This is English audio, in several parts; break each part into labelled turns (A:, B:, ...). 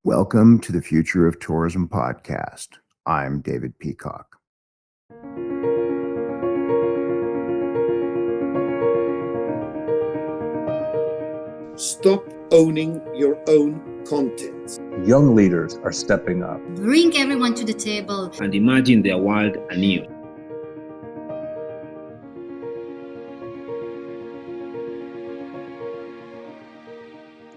A: Welcome to the Future of Tourism podcast. I'm David Peacock.
B: Stop owning your own content.
C: Young leaders are stepping up.
D: Bring everyone to the table
E: and imagine their world anew.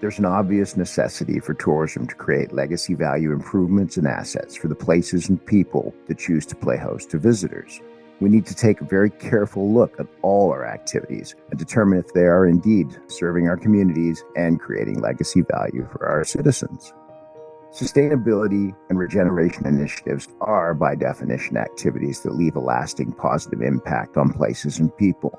A: There's an obvious necessity for tourism to create legacy value improvements and assets for the places and people that choose to play host to visitors. We need to take a very careful look at all our activities and determine if they are indeed serving our communities and creating legacy value for our citizens. Sustainability and regeneration initiatives are, by definition, activities that leave a lasting positive impact on places and people.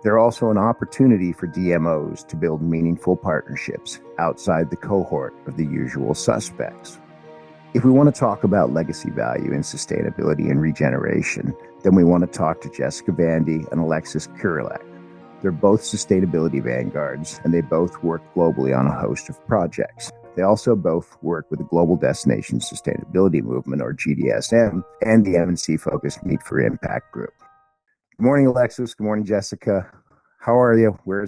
A: They're also an opportunity for DMOs to build meaningful partnerships outside the cohort of the usual suspects. If we want to talk about legacy value in sustainability and regeneration, then we want to talk to Jessica Vandy and Alexis Kurelek. They're both sustainability vanguards, and they both work globally on a host of projects. They also both work with the Global Destination Sustainability Movement, or GDSM, and the M&C-focused Meet for Impact group. Good morning, Alexis. Good morning, Jessica. How are you? Where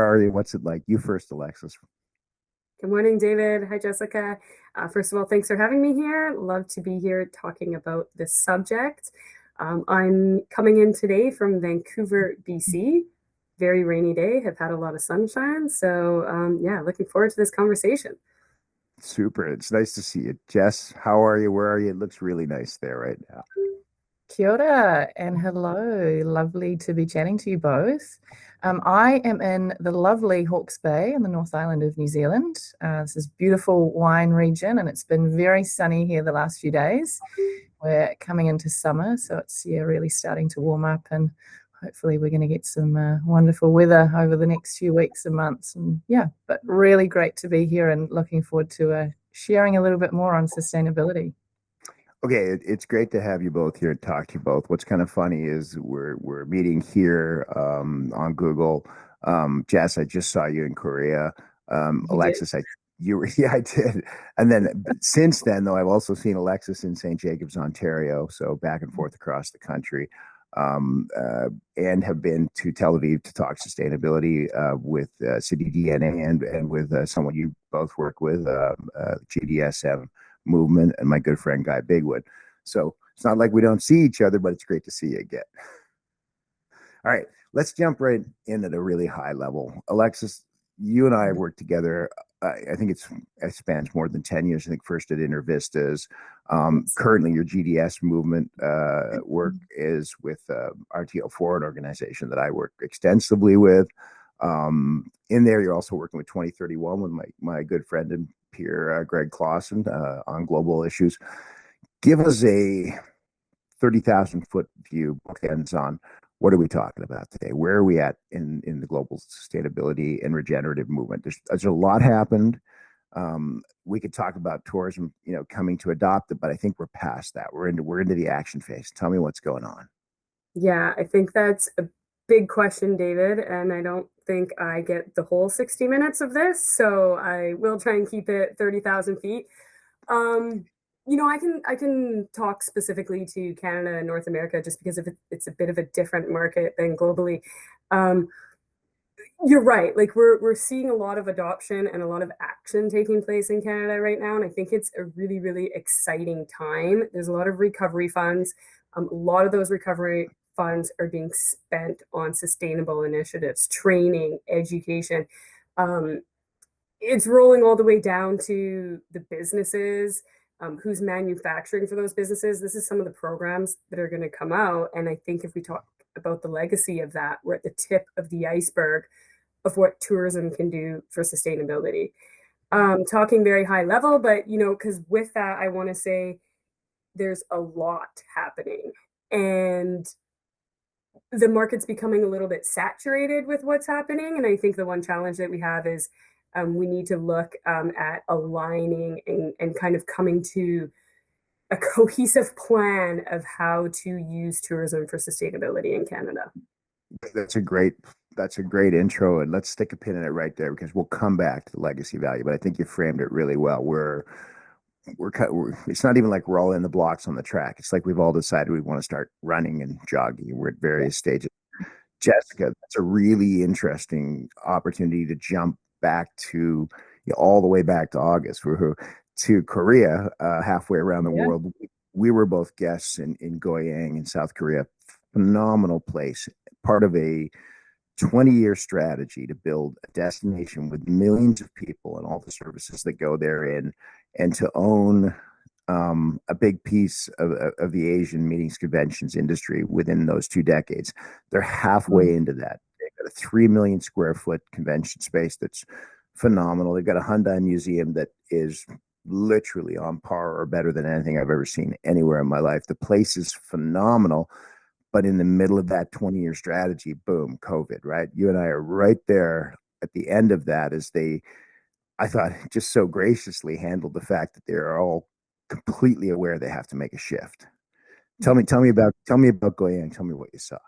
A: are you? What's it like? You first, Alexis.
F: Good morning, David. Hi, Jessica. First of all, thanks for having me here. Love to be here talking about this subject. I'm coming in today from Vancouver, BC. Very rainy day. Have had a lot of sunshine. So looking forward to this conversation.
A: Super. It's nice to see you. Jess, how are you? Where are you? It looks really nice there right now.
G: Kia ora and hello. Lovely to be chatting to you both. I am in the lovely Hawke's Bay in the North Island of New Zealand. This is beautiful wine region, and it's been very sunny here the last few days. We're coming into summer, so it's really starting to warm up, and hopefully we're going to get some wonderful weather over the next few weeks and months. And but really great to be here and looking forward to sharing a little bit more on sustainability.
A: Okay, it's great to have you both here and talk to you both. What's kind of funny is we're meeting here on Google. Jess, I just saw you in Korea. Alexis, I did. And then since then, though, I've also seen Alexis in St. Jacobs, Ontario, so back and forth across the country, and have been to Tel Aviv to talk sustainability with City DNA and with someone you both work with, GDSM movement, and my good friend Guy Bigwood. So it's not like we don't see each other, but it's great to see you again. All right, let's jump right in at a really high level. Alexis, you and I worked together. I think it spans more than 10 years. I think first at Intervistas. Currently, your GDS movement work is with RTO Forward organization that I work extensively with. In there, you're also working with 2031 with my good friend and peer, Greg Clausen, on global issues. Give us a 30,000 foot view, bookends on what are we talking about today? Where are we at in the global sustainability and regenerative movement? There's a lot happened. We could talk about tourism, coming to adopt it, but I think we're past that. We're into the action phase. Tell me what's going on.
F: Yeah, I think that's a big question, David, and I don't think I get the whole 60 minutes of this, so I will try and keep it 30,000 feet. I can talk specifically to Canada and North America just because it's a bit of a different market than globally. You're right. Like we're seeing a lot of adoption and a lot of action taking place in Canada right now, and I think it's a really, really exciting time. There's a lot of recovery funds. A lot of those recovery funds are being spent on sustainable initiatives, training, education. It's rolling all the way down to the businesses, who's manufacturing for those businesses. This is some of the programs that are going to come out. And I think if we talk about the legacy of that, we're at the tip of the iceberg of what tourism can do for sustainability. Talking very high level, but, because with that, I want to say there's a lot happening. And the market's becoming a little bit saturated with what's happening. And I think the one challenge that we have is we need to look at aligning and kind of coming to a cohesive plan of how to use tourism for sustainability in Canada.
A: That's a great intro, and let's stick a pin in it right there because we'll come back to the legacy value. But I think you framed it really well. it's not even like we're all in the blocks on the track. It's like we've all decided we want to start running and jogging. We're at various stages. Jessica, that's a really interesting opportunity to jump back to all the way back to August to Korea, halfway around the
G: Yeah.
A: world. We were both guests in Goyang in South Korea. Phenomenal place, part of a 20-year strategy to build a destination with millions of people and all the services that go therein, and to own a big piece of the Asian meetings conventions industry within those 2 decades. They're halfway into that. They've got a 3 million square foot convention space that's phenomenal. They've got a Hyundai museum that is literally on par or better than anything I've ever seen anywhere in my life. The place is phenomenal. But in the middle of that 20-year strategy, boom, COVID, right? You and I are right there at the end of that as I thought, just so graciously handled the fact that they're all completely aware they have to make a shift. Tell me about Goyang. Tell me what you saw.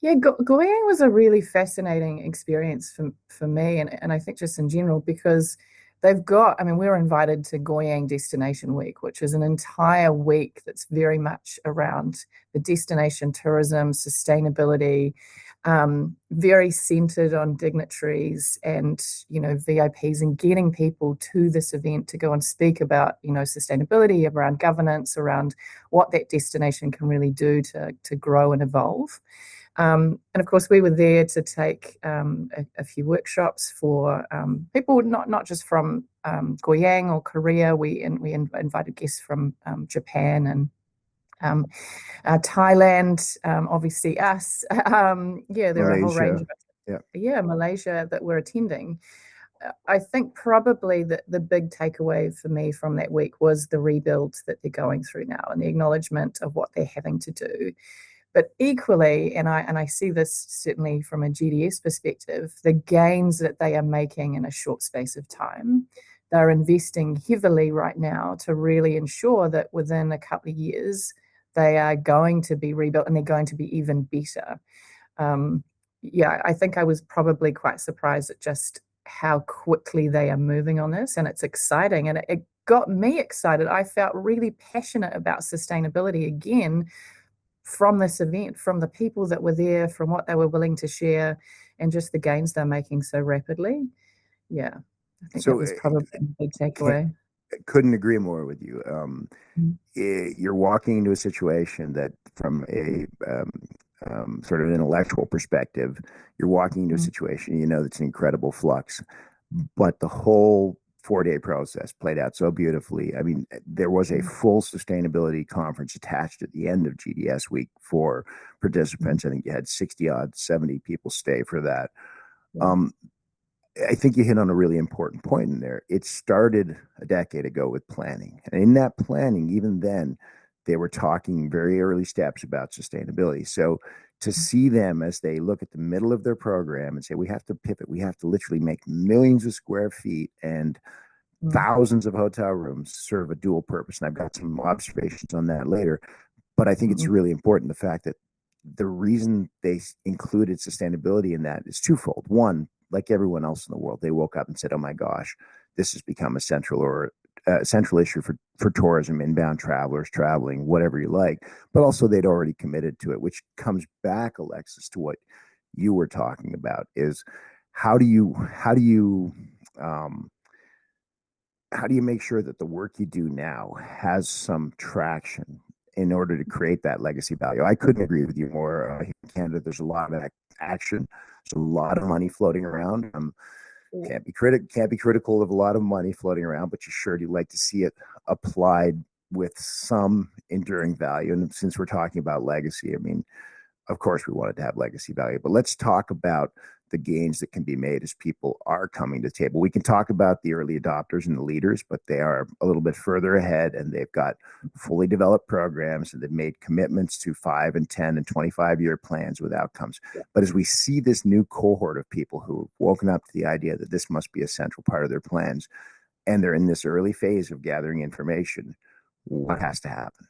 G: Yeah, Goyang was a really fascinating experience for me, and I think just in general, because they've got, I mean, we were invited to Goyang Destination Week, which is an entire week that's very much around the destination tourism, sustainability, very centered on dignitaries and, VIPs, and getting people to this event to go and speak about, sustainability, around governance, around what that destination can really do to grow and evolve. And of course, we were there to take a few workshops for people not just from Goyang or Korea. We invited guests from Japan and Thailand, obviously us. There are a whole range of us. Yeah, Malaysia that were attending. I think probably the big takeaway for me from that week was the rebuild that they're going through now and the acknowledgement of what they're having to do. But equally, and I see this certainly from a GDS perspective, the gains that they are making in a short space of time, they're investing heavily right now to really ensure that within a couple of years, they are going to be rebuilt and they're going to be even better. I think I was probably quite surprised at just how quickly they are moving on this, and it's exciting, and it got me excited. I felt really passionate about sustainability again from this event, from the people that were there, from what they were willing to share, and just the gains they're making so rapidly. Yeah, I think that was probably a big takeaway.
A: Couldn't agree more with you.
G: Mm.
A: You're walking into a situation that, from a sort of intellectual perspective, you're walking into a situation that's an incredible flux, but the whole 4-day process played out so beautifully. I mean, there was a full sustainability conference attached at the end of GDS week for participants. I think you had 70 people stay for that. I think you hit on a really important point in there. It started a decade ago with planning. And in that planning, even then, they were talking very early steps about sustainability. So to see them as they look at the middle of their program and say, we have to pivot, we have to literally make millions of square feet and thousands of hotel rooms serve a dual purpose. And I've got some observations on that later. But I think it's really important, the fact that the reason they included sustainability in that is twofold. One, like everyone else in the world, they woke up and said, oh my gosh, this has become a central issue for tourism, inbound travelers traveling, whatever you like. But also they'd already committed to it, which comes back, Alexis, to what you were talking about, is how do you make sure that the work you do now has some traction in order to create that legacy value? I couldn't agree with you more. Here in Canada, there's a lot of action. There's a lot of money floating around. Can't be critical of a lot of money floating around, but you sure do like to see it applied with some enduring value. And since we're talking about legacy, I mean, of course we wanted to have legacy value, but let's talk about the gains that can be made as people are coming to the table. We can talk about the early adopters and the leaders, but they are a little bit further ahead, and they've got fully developed programs, and they've made commitments to 5 and 10 and 25-year plans with outcomes. But as we see this new cohort of people who have woken up to the idea that this must be a central part of their plans, and they're in this early phase of gathering information, what has to happen?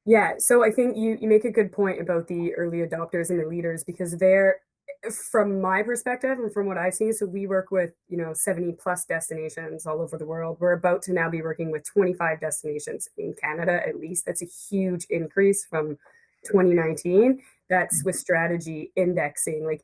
F: Yeah, so I think you make a good point about the early adopters and the leaders, because from my perspective and from what I've seen, so we work with, 70 plus destinations all over the world. We're about to now be working with 25 destinations in Canada, at least. That's a huge increase from 2019. That's with strategy indexing. Like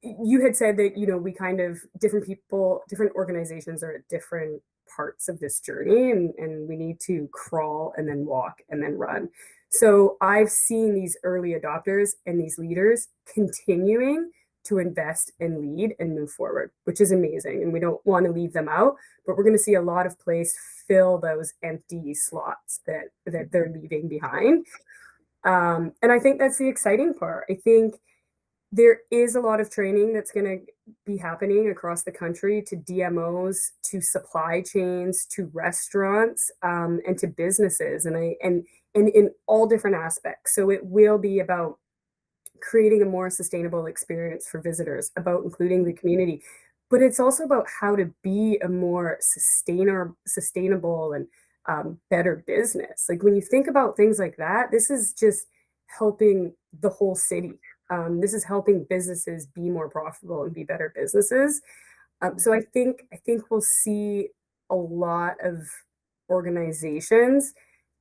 F: you had said that, we kind of, different people, different organizations are at different parts of this journey, and we need to crawl and then walk and then run. So I've seen these early adopters and these leaders continuing to invest and lead and move forward, which is amazing. And we don't want to leave them out, but we're going to see a lot of places fill those empty slots that they're leaving behind. And I think that's the exciting part. I think there is a lot of training that's going to be happening across the country to DMOs, to supply chains, to restaurants, and to businesses, and in all different aspects. So it will be about creating a more sustainable experience for visitors, about including the community, but it's also about how to be a more sustainable and better business. Like when you think about things like that, this is just helping the whole city. This is helping businesses be more profitable and be better businesses. So I think we'll see a lot of organizations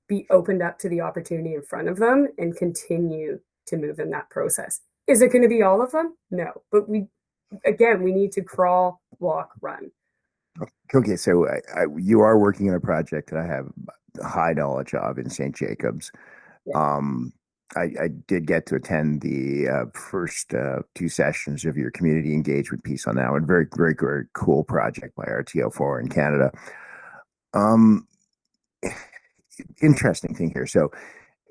F: be opened up to the opportunity in front of them and continue to move in that process. Is it going to be all of them? No, but we need to crawl, walk, run.
A: Okay, so you are working on a project that I have high knowledge of in St. Jacobs.
F: Yeah.
A: I did get to attend the first two sessions of your community engagement piece on that one. Very, very, very cool project by RTO4 in Canada. Interesting thing here. So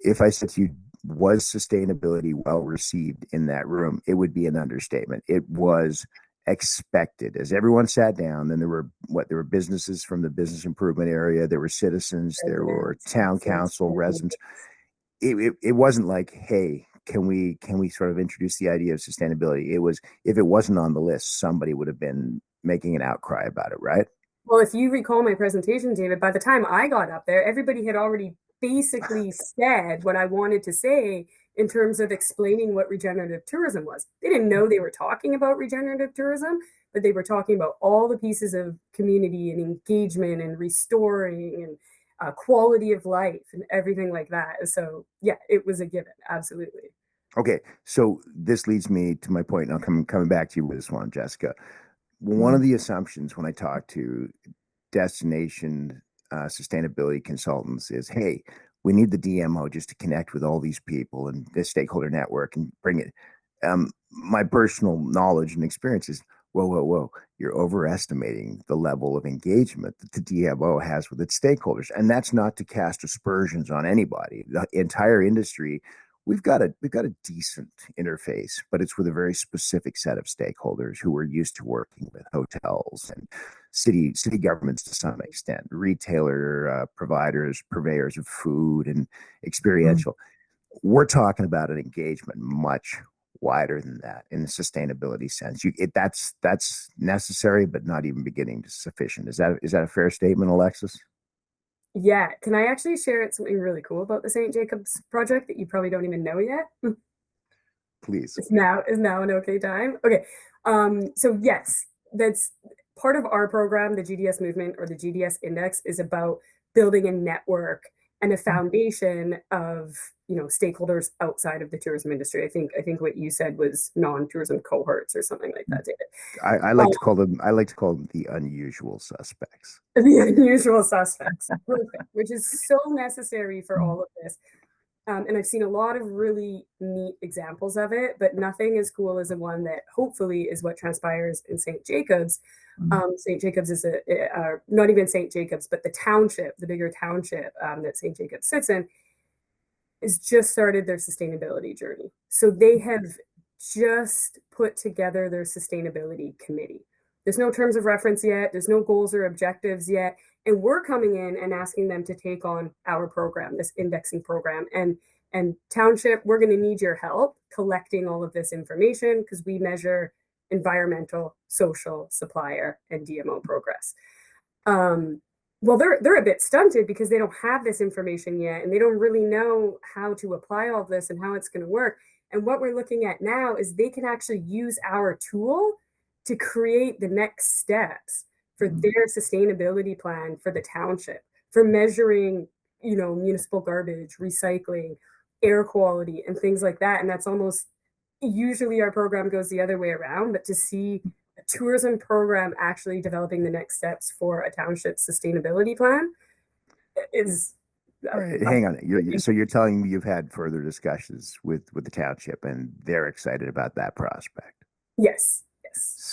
A: if I said to you, was sustainability well received in that room, it would be an understatement. It was expected. As everyone sat down, then there were businesses from the business improvement area, there were citizens, there were town council residents. It wasn't like, hey, can we sort of introduce the idea of sustainability? It was, if it wasn't on the list, somebody would have been making an outcry about it, right?
F: Well, if you recall my presentation, David, by the time I got up there, everybody had already basically said what I wanted to say in terms of explaining what regenerative tourism was. They didn't know they were talking about regenerative tourism, but they were talking about all the pieces of community and engagement and restoring and quality of life and everything like that. So yeah, it was a given. Absolutely.
A: Okay, so this leads me to my point. Now, coming back to you with this one, Jessica. One of the assumptions when I talk to destination sustainability consultants is, hey, we need the DMO just to connect with all these people and the stakeholder network and bring it. My personal knowledge and experience is, whoa, you're overestimating the level of engagement that the DMO has with its stakeholders. And that's not to cast aspersions on anybody. The entire industry, we've got a decent interface, but it's with a very specific set of stakeholders who are used to working with hotels and city governments to some extent, retailer providers, purveyors of food and experiential. We're talking about an engagement much wider than that in the sustainability sense. That's necessary, but not even beginning to sufficient. Is that a fair statement, Alexis?
F: Yeah. Can I actually share something really cool about the St. Jacobs project that you probably don't even know yet?
A: Please.
F: Is now an okay time? Okay. So yes, that's part of our program. The GDS movement, or the GDS index, is about building a network and a foundation of, stakeholders outside of the tourism industry. I think what you said was non-tourism cohorts or something like that, David.
A: I like to call them the unusual suspects.
F: The unusual suspects. Perfect. Which is so necessary for all of this. And I've seen a lot of really neat examples of it, but nothing as cool as the one that hopefully is what transpires in St. Jacobs. St. Jacobs is not even St. Jacobs, but the township, the bigger township that St. Jacobs sits in, has just started their sustainability journey. So they have just put together their sustainability committee. There's no terms of reference yet. There's no goals or objectives yet. And we're coming in and asking them to take on our program, this indexing program. And township, we're going to need your help collecting all of this information, because we measure environmental, social, supplier, and DMO progress. Well, they're a bit stunted because they don't have this information yet, and they don't really know how to apply all this and how it's going to work. And what we're looking at now is they can actually use our tool to create the next steps for their sustainability plan for the township, for measuring, municipal garbage, recycling, air quality, and things like that. And that's almost usually our program goes the other way around, but to see a tourism program actually developing the next steps for a township sustainability plan is
A: All right, hang on. So you're telling me you've had further discussions with the township, and they're excited about that prospect.
F: yes.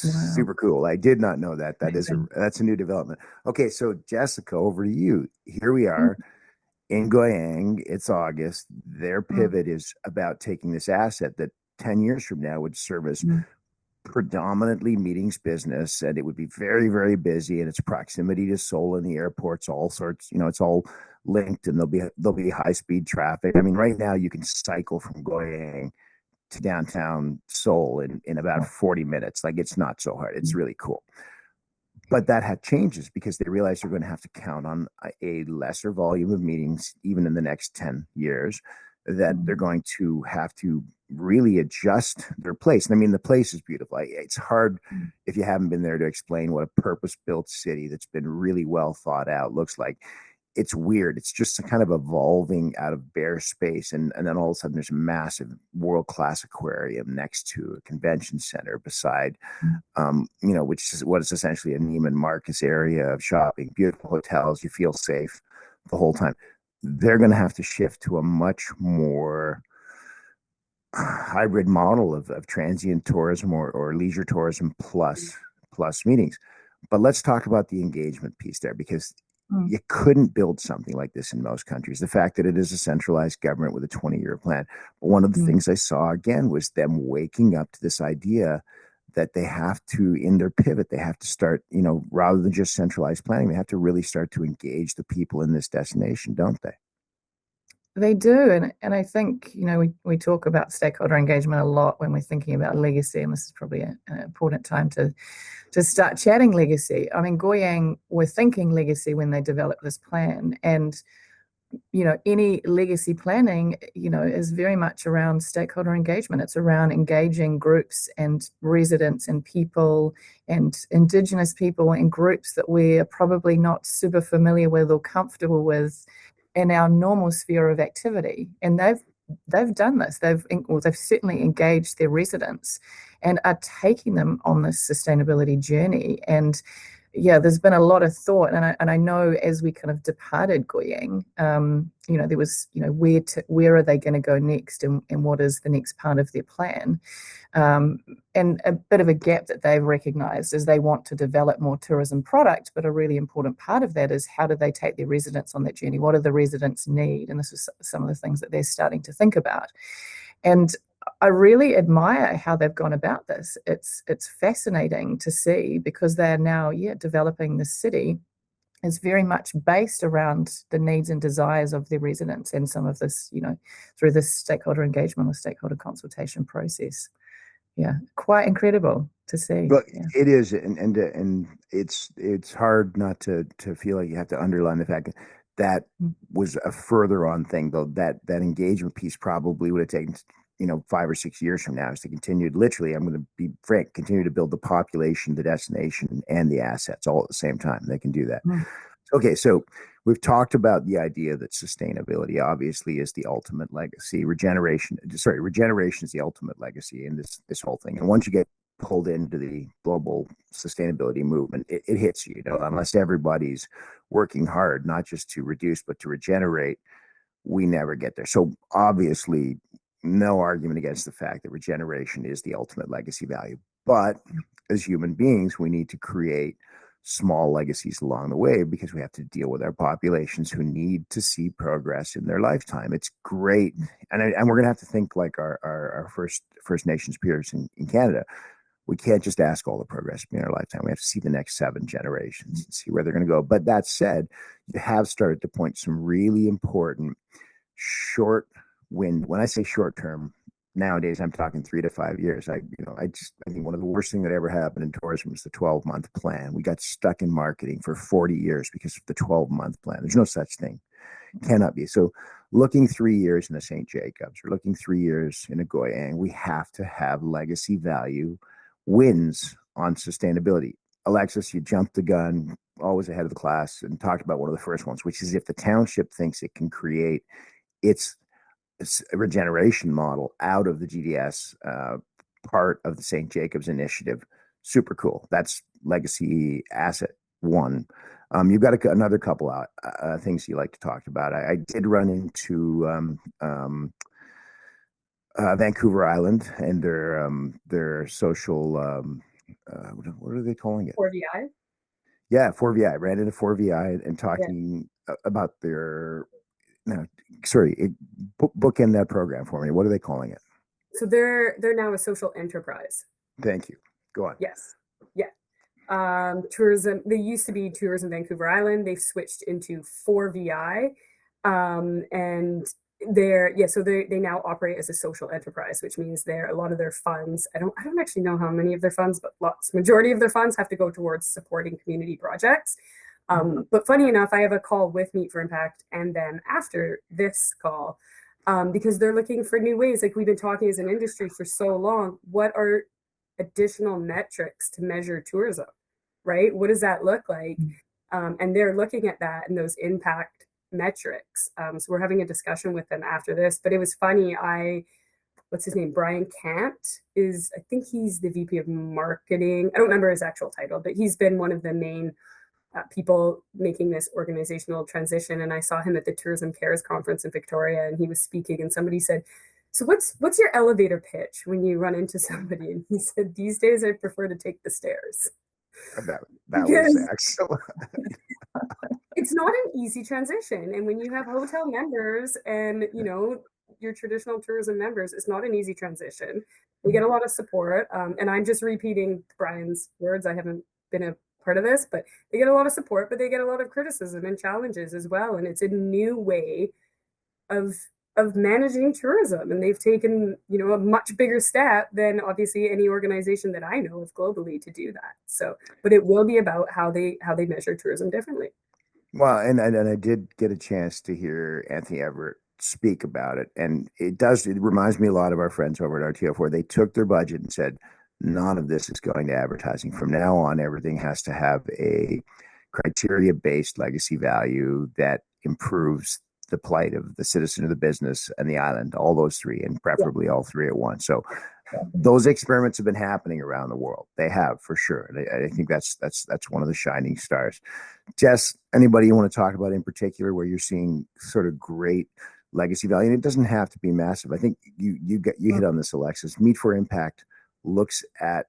G: Wow.
A: Super cool. I did not know that. That's a new development. Okay, so Jessica, over to you. Here we are in Goyang. It's August. Their pivot is about taking this asset that 10 years from now would serve as predominantly meetings business, and it would be very, very busy, and its proximity to Seoul and the airports, all sorts, it's all linked, and there'll be high speed traffic. I mean, right now you can cycle from Goyang to downtown Seoul in about 40 minutes. Like, it's not so hard. It's really cool. But that changes because they realize they're going to have to count on a lesser volume of meetings, even in the next 10 years, that they're going to have to really adjust their place. And I mean, the place is beautiful. It's hard, if you haven't been there, to explain what a purpose-built city that's been really well thought out looks like. It's weird. It's just kind of evolving out of bare space. And then all of a sudden there's a massive world-class aquarium next to a convention center beside, which is what is essentially a Neiman Marcus area of shopping, beautiful hotels. You feel safe the whole time. They're going to have to shift to a much more hybrid model of transient tourism or leisure tourism plus meetings. But let's talk about the engagement piece there, because you couldn't build something like this in most countries. The fact that it is a centralized government with a 20-year plan. But one of the things I saw again was them waking up to this idea that they have to, in their pivot, they have to start, rather than just centralized planning, they have to really start to engage the people in this destination, don't they?
G: They do. And I think, we talk about stakeholder engagement a lot when we're thinking about legacy, and this is probably an important time to start chatting legacy. I mean, Goyang were thinking legacy when they developed this plan. And, any legacy planning, is very much around stakeholder engagement. It's around engaging groups and residents and people and Indigenous people and groups that we're probably not super familiar with or comfortable with in our normal sphere of activity. And they've done this. They've certainly engaged their residents and are taking them on this sustainability journey. And there's been a lot of thought, and I know as we kind of departed Goyang, there was, where are they going to go next, and what is the next part of their plan? And a bit of a gap that they've recognized is they want to develop more tourism product, but a really important part of that is how do they take their residents on that journey? What do the residents need? And this is some of the things that they're starting to think about. And I really admire how they've gone about this. It's fascinating to see, because they're now, developing the city is very much based around the needs and desires of their residents, and some of this, through this stakeholder engagement or stakeholder consultation process. Quite incredible to see.
A: Well, it is, and it's hard not to feel like you have to underline the fact that was a further on thing, though. That engagement piece probably would have taken 5 or 6 years from now, is to continue, literally, I'm going to be frank, continue to build the population, the destination, and the assets all at the same time. They can do that. Okay, so we've talked about the idea that sustainability obviously is the ultimate legacy. Regeneration is the ultimate legacy in this whole thing. And once you get pulled into the global sustainability movement, it hits you, unless everybody's working hard, not just to reduce, but to regenerate, we never get there. So obviously, no argument against the fact that regeneration is the ultimate legacy value. But as human beings, we need to create small legacies along the way, because we have to deal with our populations who need to see progress in their lifetime. It's great. And we're going to have to think like our First Nations peers in Canada. We can't just ask all the progress in our lifetime. We have to see the next 7 generations and see where they're going to go. But that said, you have started to point some really important when I say short term, nowadays I'm talking 3 to 5 years. I think one of the worst things that ever happened in tourism was the 12-month plan. We got stuck in marketing for 40 years because of the 12-month plan. There's no such thing. Cannot be. So looking 3 years in a St. Jacobs or looking 3 years in a Goyang, we have to have legacy value wins on sustainability. Alexis, you jumped the gun, always ahead of the class, and talked about one of the first ones, which is if the township thinks it can create its regeneration model out of the GDS part of the St. Jacobs initiative. Super cool. That's legacy asset one. You've got another couple things you like to talk about. I did run into Vancouver Island and their social what are they calling it?
F: 4VI.
A: Yeah, 4VI. Ran into 4VI and talking about their. No, sorry. Bookend that program for me. What are they calling it?
F: So they're now a social enterprise.
A: Thank you. Go on.
F: Yes. Yeah. Tourism. They used to be Tourism Vancouver Island. They've switched into 4VI, and so they now operate as a social enterprise, which means a lot of their funds. I don't actually know how many of their funds, but majority of their funds have to go towards supporting community projects. But funny enough, I have a call with Meet for Impact and then after this call, because they're looking for new ways. Like we've been talking as an industry for so long, what are additional metrics to measure tourism, right? What does that look like? And they're looking at that and those impact metrics. So we're having a discussion with them after this, but it was funny. What's his name? Brian Cant I think he's the VP of marketing. I don't remember his actual title, but he's been one of the main people making this organizational transition. And I saw him at the Tourism Cares conference in Victoria, and he was speaking, and somebody said, so what's your elevator pitch when you run into somebody? And he said, these days I prefer to take the stairs.
A: That was excellent.
F: It's not an easy transition. And when you have hotel members and, your traditional tourism members, it's not an easy transition. We get a lot of support. And I'm just repeating Brian's words. I haven't been a part of this, but they get a lot of support, but they get a lot of criticism and challenges as well. And it's a new way of managing tourism. And they've taken, a much bigger step than obviously any organization that I know of globally to do that. So, but it will be about how they measure tourism differently.
A: Well, and I did get a chance to hear Anthony Everett speak about it. And it reminds me a lot of our friends over at RTF, where they took their budget and said, none of this is going to advertising. From now on, everything has to have a criteria-based legacy value that improves the plight of the citizen of the business and the island, all those three, and preferably all three at once. So those experiments have been happening around the world. They have, for sure. And I think that's one of the shining stars. Jess, anybody you want to talk about in particular where you're seeing sort of great legacy value? And it doesn't have to be massive. I think you hit on this, Alexis. Meet for Impact looks at,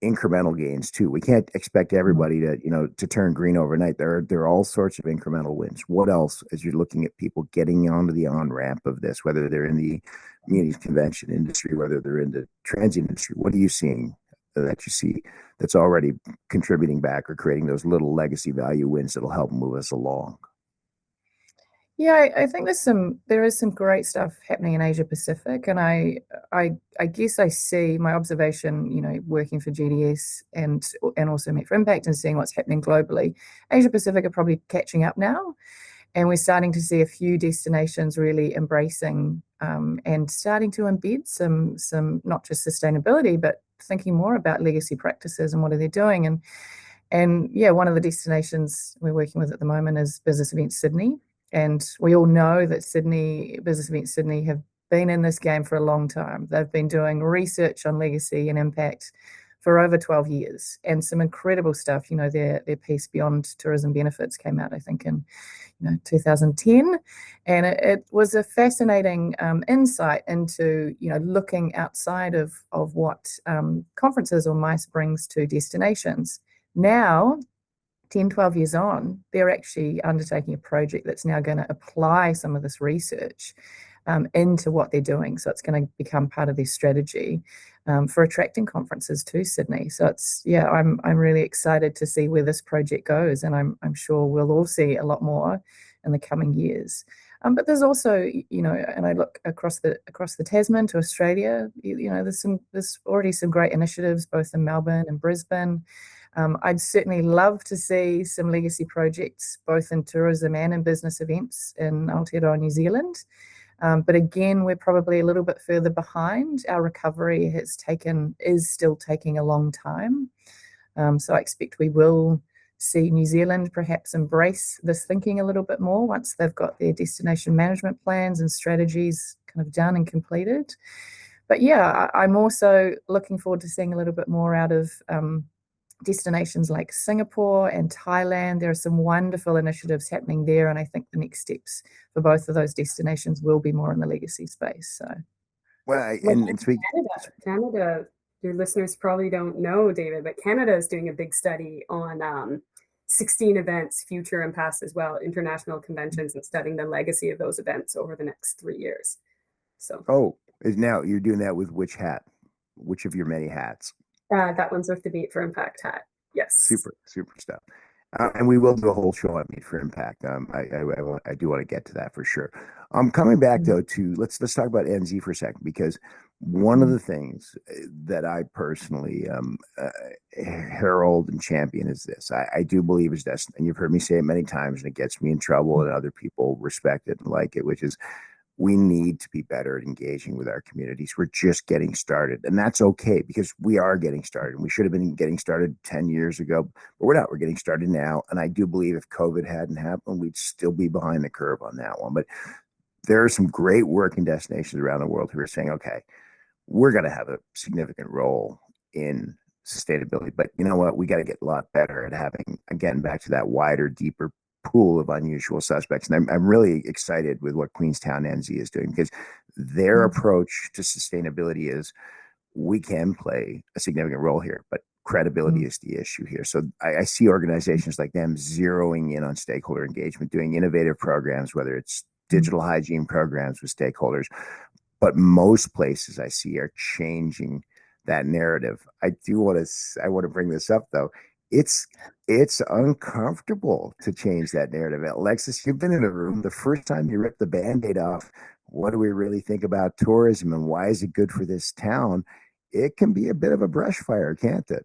A: incremental gains too. We can't expect everybody to turn green overnight. There are all sorts of incremental wins. What else, as you're looking at people getting onto the on-ramp of this, whether they're in the community convention industry, whether they're in the transient industry, what are you seeing that you see that's already contributing back or creating those little legacy value wins that'll help move us along?
G: Yeah, I think there is some great stuff happening in Asia Pacific, and I guess I see my observation, working for GDS and also Meet for Impact and seeing what's happening globally. Asia Pacific are probably catching up now, and we're starting to see a few destinations really embracing and starting to embed some not just sustainability, but thinking more about legacy practices and what are they doing. And yeah, one of the destinations we're working with at the moment is Business Events Sydney. And we all know that Business Events Sydney have been in this game for a long time. They've been doing research on legacy and impact for over 12 years, and some incredible stuff. Their piece Beyond Tourism Benefits came out, I think, in 2010, and it was a fascinating insight into looking outside of what conferences or MICE brings to destinations. Now, 10, 12 years on, they're actually undertaking a project that's now going to apply some of this research into what they're doing. So it's going to become part of their strategy for attracting conferences to Sydney. So I'm really excited to see where this project goes, and I'm sure we'll all see a lot more in the coming years. But there's also, and I look across the Tasman to Australia, there's already some great initiatives both in Melbourne and Brisbane. I'd certainly love to see some legacy projects, both in tourism and in business events in Aotearoa, New Zealand. But again, we're probably a little bit further behind. Our recovery is still taking a long time. So I expect we will see New Zealand perhaps embrace this thinking a little bit more once they've got their destination management plans and strategies kind of done and completed. But yeah, I'm also looking forward to seeing a little bit more out of destinations like Singapore and Thailand. There are some wonderful initiatives happening there, and I think the next steps for both of those destinations will be more in the legacy space. So,
A: Well,
F: Well,
A: and speak.
F: Canada, your listeners probably don't know, David, but Canada is doing a big study on 16 events, future and past as well, international conventions, and studying the legacy of those events over the next 3 years. So,
A: Oh, now you're doing that with which hat? Which of your many hats?
F: that one's with the Meet for Impact hat. Yes.
A: Super stuff. And we will do a whole show on Meet for Impact. I do want to get to that for sure. Coming back though to let's talk about NZ for a second, because one of the things that I personally herald and champion is this. I do believe is this, and you've heard me say it many times, and it gets me in trouble, and other people respect it and like it, which is we need to be better at engaging with our communities. We're just getting started, and that's okay because we are getting started. We should have been getting started 10 years ago, but we're not. We're getting started now. And I do believe if COVID hadn't happened, we'd still be behind the curve on that one. But there are some great working destinations around the world who are saying, okay, we're going to have a significant role in sustainability. But you know what? We got to get a lot better at having, again, back to that wider, deeper pool of unusual suspects. And I'm really excited with what Queenstown NZ is doing, because their approach to sustainability is we can play a significant role here, but credibility is the issue here. So I see organizations like them zeroing in on stakeholder engagement, doing innovative programs, whether it's digital hygiene programs with stakeholders. But most places I see are changing that narrative. I want to bring this up though. It's uncomfortable to change that narrative. Alexis, you've been in a room the first time you ripped the Band-Aid off. What do we really think about tourism and why is it good for this town? It can be a bit of a brush fire, can't it?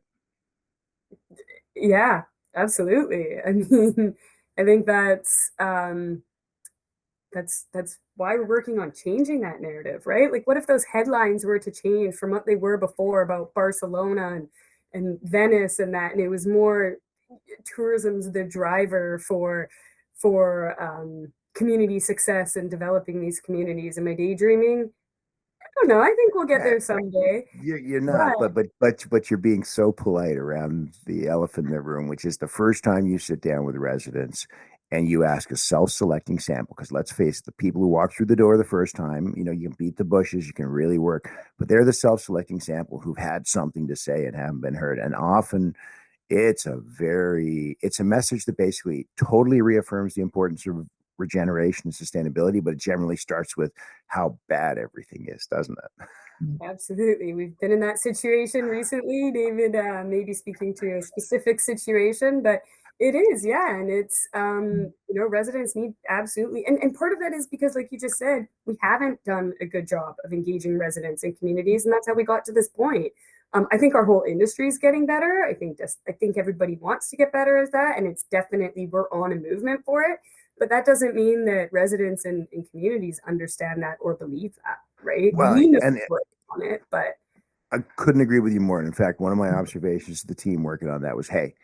F: Yeah, absolutely. I mean, I think that's why we're working on changing that narrative, right? Like, what if those headlines were to change from what they were before about Barcelona and Venice and that, and it was more tourism's the driver for community success and developing these communities. Am I daydreaming? I don't know. I think we'll get there someday.
A: You're not, but you're being so polite around the elephant in the room, which is the first time you sit down with residents and you ask a self-selecting sample. Because let's face it, the people who walk through the door the first time, you can beat the bushes, you can really work, but they're the self-selecting sample who've had something to say and haven't been heard. And often it's a message that basically totally reaffirms the importance of regeneration and sustainability, but it generally starts with how bad everything is, doesn't it?
F: Absolutely. We've been in that situation recently. David may be speaking to a specific situation, but it is, yeah. And it's, residents need absolutely. And part of that is because, like you just said, we haven't done a good job of engaging residents and communities. And that's how we got to this point. I think our whole industry is getting better. I think everybody wants to get better at that. And it's definitely, we're on a movement for it. But that doesn't mean that residents and communities understand that or believe that, right?
A: Well,
F: we know
A: and
F: we're on it, but
A: I couldn't agree with you more. And in fact, one of my observations of the team working on that was, hey,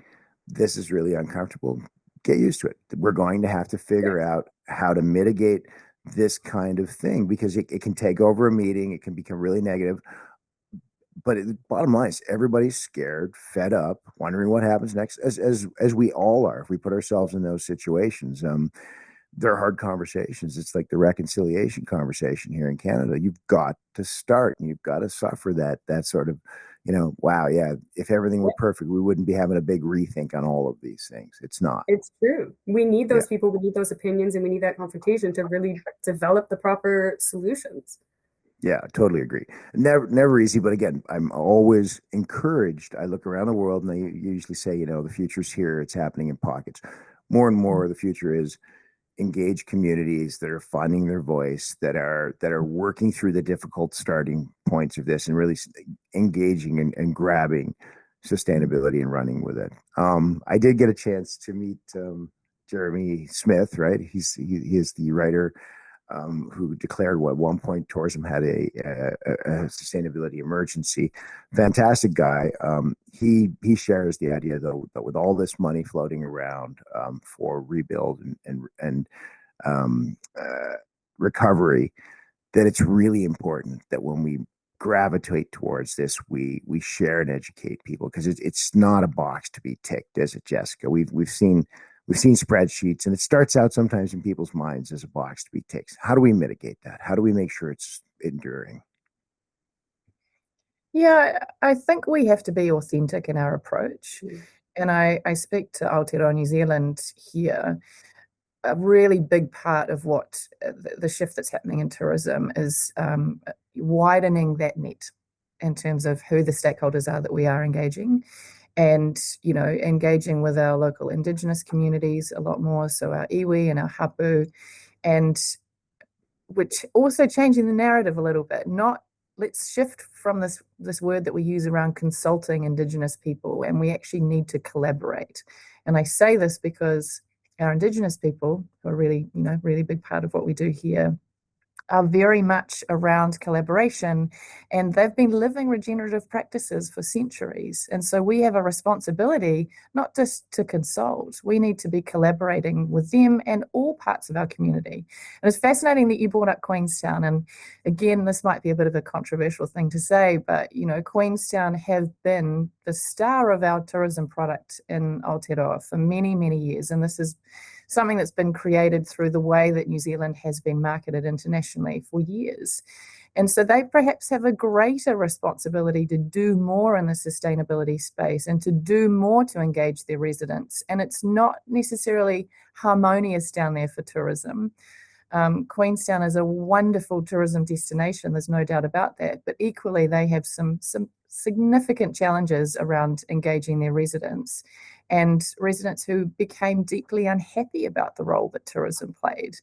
A: this is really uncomfortable. Get used to it. We're going to have to figure out how to mitigate this kind of thing, because it can take over a meeting. It can become really negative. But the bottom line is everybody's scared, fed up, wondering what happens next, as we all are if we put ourselves in those situations. They're hard conversations. It's like the reconciliation conversation here in Canada. You've got to start, and you've got to suffer that sort of, wow, yeah, if everything were perfect, we wouldn't be having a big rethink on all of these things. It's not.
F: It's true. We need those people, we need those opinions, and we need that confrontation to really develop the proper solutions.
A: Yeah, totally agree. Never easy, but again, I'm always encouraged. I look around the world and I usually say, the future's here. It's happening in pockets. More and more, the future is engaged communities that are finding their voice, that are working through the difficult starting points of this, and really engaging and grabbing sustainability and running with it. I did get a chance to meet Jeremy Smith, right? He is the writer who declared at one point tourism had a sustainability emergency. Fantastic guy. He shares the idea though that with all this money floating around for rebuild and recovery, that it's really important that when we gravitate towards this, we share and educate people, because it's not a box to be ticked, is it, Jessica? We've seen spreadsheets, and it starts out sometimes in people's minds as a box to be ticked. How do we mitigate that? How do we make sure it's enduring?
G: Yeah, I think we have to be authentic in our approach. And I speak to Aotearoa New Zealand here. A really big part of what the shift that's happening in tourism is widening that net in terms of who the stakeholders are that we are engaging, and engaging with our local Indigenous communities a lot more, so our iwi and our hapu, and which also changing the narrative a little bit. Not let's shift from this word that we use around consulting Indigenous people, and we actually need to collaborate. And I say this because our Indigenous people, who are really, really big part of what we do here, are very much around collaboration, and they've been living regenerative practices for centuries. And so we have a responsibility not just to consult, we need to be collaborating with them and all parts of our community. And it's fascinating that you brought up Queenstown. And again, this might be a bit of a controversial thing to say, but Queenstown have been the star of our tourism product in Aotearoa for many, many years. And this is something that's been created through the way that New Zealand has been marketed internationally for years. And so they perhaps have a greater responsibility to do more in the sustainability space and to do more to engage their residents. And it's not necessarily harmonious down there for tourism. Queenstown is a wonderful tourism destination, there's no doubt about that. But equally, they have some significant challenges around engaging their residents, and residents who became deeply unhappy about the role that tourism played.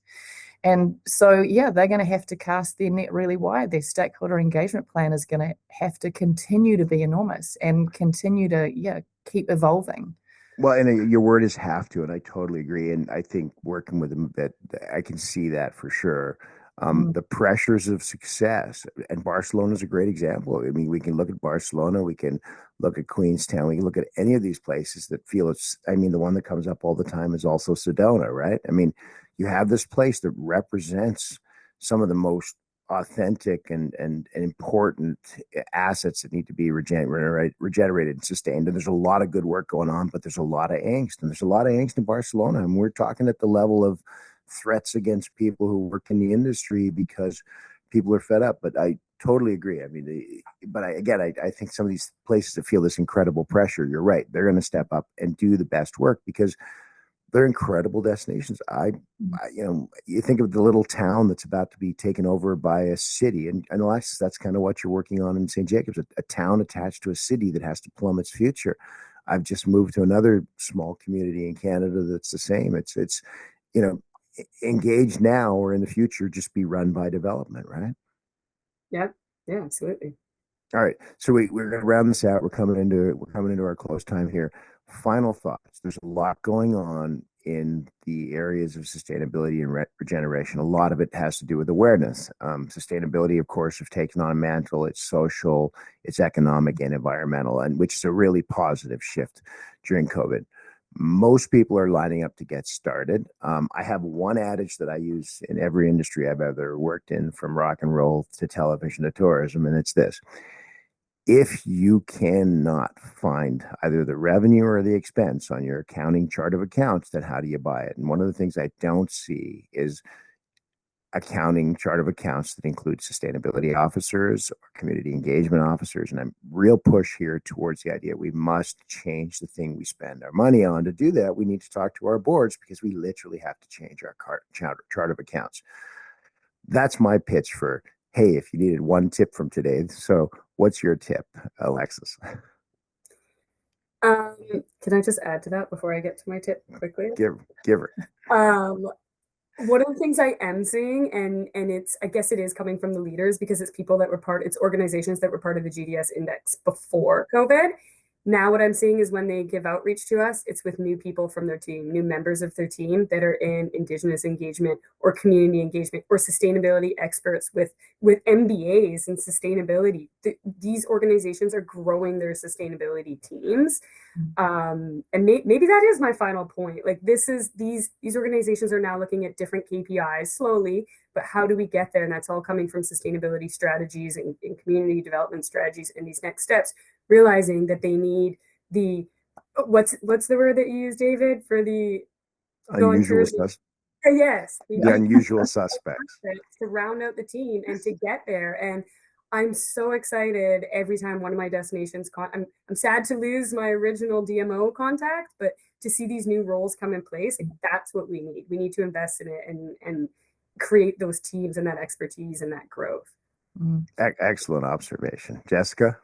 G: And so, yeah, they're going to have to cast their net really wide. Their stakeholder engagement plan is going to have to continue to be enormous and continue to, keep evolving.
A: Well, and your word is have to, and I totally agree. And I think working with them, that I can see that for sure. The pressures of success, and Barcelona is a great example. I mean, we can look at Barcelona, we can look at Queenstown, we can look at any of these places that feel it's. I mean, the one that comes up all the time is also Sedona, right? I mean, you have this place that represents some of the most authentic and important assets that need to be regenerated and sustained. And there's a lot of good work going on, but there's a lot of angst, and there's a lot of angst in Barcelona. And we're talking at the level of threats against people who work in the industry because people are fed up. But I totally agree. I mean, I think some of these places that feel this incredible pressure, you're right, they're going to step up and do the best work because they're incredible destinations. You think of the little town that's about to be taken over by a city, and Alexis, that's kind of what you're working on in St. Jacobs, a town attached to a city that has to plumb its future. I've just moved to another small community in Canada that's the same. It's engage now or in the future, just be run by development, right?
F: Yeah, absolutely.
A: All right, so we're going to round this out. We're coming into our close time here. Final thoughts. There's a lot going on in the areas of sustainability and regeneration. A lot of it has to do with awareness. Sustainability, of course, have taken on a mantle. It's social, it's economic, and environmental, and which is a really positive shift during COVID. Most people are lining up to get started. I have one adage that I use in every industry I've ever worked in, from rock and roll to television to tourism, and it's this. If you cannot find either the revenue or the expense on your accounting chart of accounts, then how do you buy it? And one of the things I don't see is accounting chart of accounts that include sustainability officers or community engagement officers. And I'm real push here towards the idea we must change the thing we spend our money on. To do that, we need to talk to our boards, because we literally have to change our chart of accounts. That's my pitch for, hey, if you needed one tip from today. So what's your tip, Alexis?
F: Can I just add to that before I get to my tip quickly?
A: Give her.
F: One of the things I am seeing, and I guess it is coming from the leaders, because it's people that were it's organizations that were part of the GDS index before COVID, Now what I'm seeing is when they give outreach to us, it's with new people from their team, new members of their team that are in Indigenous engagement or community engagement or sustainability experts with MBAs in sustainability. These organizations are growing their sustainability teams. And maybe that is my final point. Like these organizations are now looking at different KPIs slowly, but how do we get there? And that's all coming from sustainability strategies and community development strategies and these next steps, realizing that they need the what's the word that you use, David, for the
A: Unusual
F: yes,
A: the unusual suspects
F: to round out the team and to get there. And I'm so excited every time one of my destinations I'm sad to lose my original DMO contact, but to see these new roles come in place, like, that's what we need. We need to invest in it and create those teams and that expertise and that growth.
A: Excellent observation. Jessica?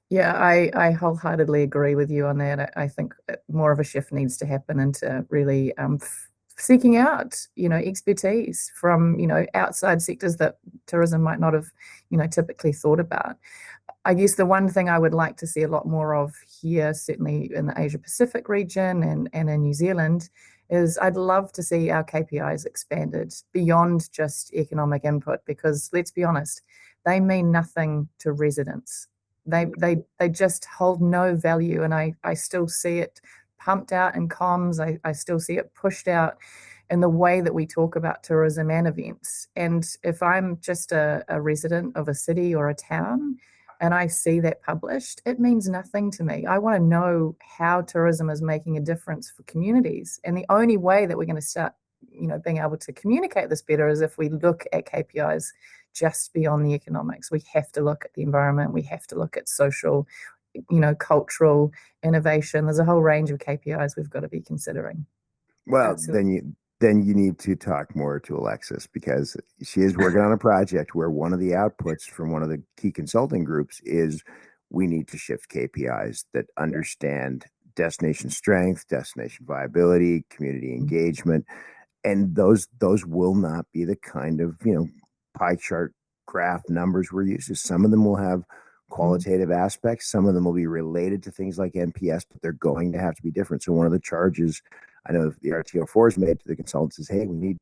G: Yeah, I wholeheartedly agree with you on that. I think more of a shift needs to happen into really seeking out, expertise from, outside sectors that tourism might not have, typically thought about. I guess the one thing I would like to see a lot more of here, certainly in the Asia Pacific region and in New Zealand, is I'd love to see our KPIs expanded beyond just economic input, because let's be honest, they mean nothing to residents. They just hold no value, and I still see it pumped out in comms. I still see it pushed out in the way that we talk about tourism and events. And if I'm just a resident of a city or a town and I see that published, it means nothing to me. I want to know how tourism is making a difference for communities. And the only way that we're going to start, being able to communicate this better is if we look at KPIs just beyond the economics. We have to look at the environment. We have to look at social, cultural innovation. There's a whole range of KPIs we've got to be considering.
A: Well,
F: Absolutely.
A: then you need to talk more to Alexis, because she is working on a project where one of the outputs from one of the key consulting groups is we need to shift KPIs that understand destination strength, destination viability, community engagement, and those will not be the kind of pie chart graph numbers we're used to. Some of them will have qualitative aspects. Some of them will be related to things like NPS, but they're going to have to be different. So one of the charges I know the RTO4 has made to the consultants is, hey, we need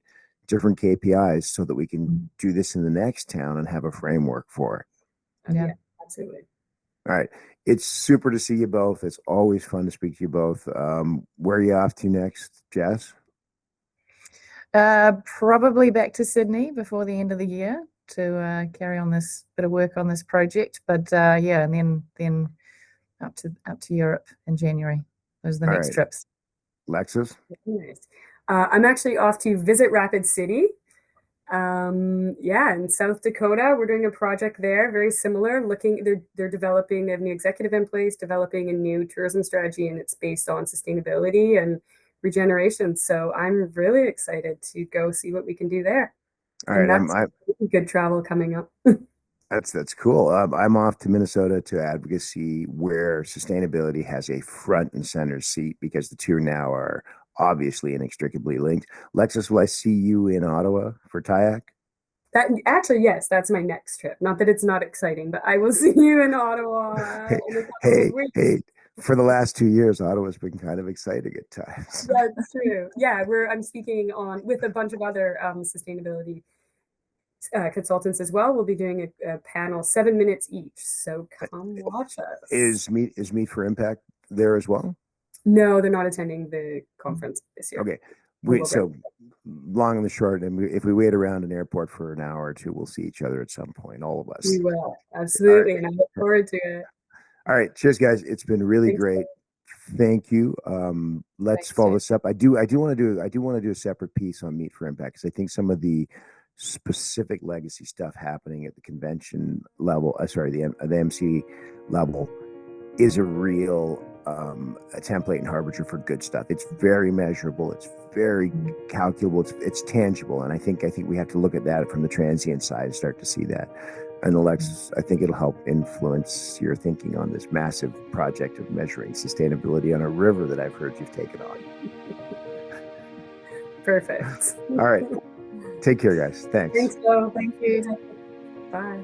A: different KPIs so that we can do this in the next town and have a framework for it.
F: Yeah, absolutely.
A: All right. It's super to see you both. It's always fun to speak to you both. Where are you off to next, Jess?
G: Probably back to Sydney before the end of the year to carry on this bit of work on this project. But and then up to Europe in January. Those are the next trips.
A: Alexis?
F: Nice. I'm actually off to visit Rapid City. In South Dakota. We're doing a project there, very similar. They're developing, they have a new executive in place, developing a new tourism strategy, and it's based on sustainability and regeneration. So I'm really excited to go see what we can do there.
A: All right,
F: that's good travel coming up.
A: That's cool. I'm off to Minnesota to advocacy, where sustainability has a front and center seat, because the two now are obviously inextricably linked. Alexis, will I see you in Ottawa for TIAC?
F: Yes, that's my next trip. Not that it's not exciting, but I will see you in Ottawa.
A: Hey, for the last 2 years, Ottawa's been kind of exciting at times.
F: That's true. Yeah, I'm speaking with a bunch of other sustainability consultants as well. We'll be doing a panel, 7 minutes each. So come watch us.
A: Is Meet for Impact there as well?
F: No, they're not attending the conference this year.
A: Okay. So long and the short, and if we wait around an airport for an hour or two, we'll see each other at some point, all of us.
F: We will. Absolutely. Right. And I look forward to it.
A: All right. Cheers, guys. It's been really great. Thank you. Let's follow this up. I do want to do a separate piece on Meet for Impact, because I think some of the specific legacy stuff happening at the convention level, the MC level, is a real a template and harbinger for good stuff. It's very measurable. It's very calculable. It's tangible. And I think we have to look at that from the transient side and start to see that. And Alexis, I think it'll help influence your thinking on this massive project of measuring sustainability on a river that I've heard you've taken on.
F: Perfect.
A: All right. Take care, guys. Thanks.
F: Thanks, Joe. Thank you. Bye.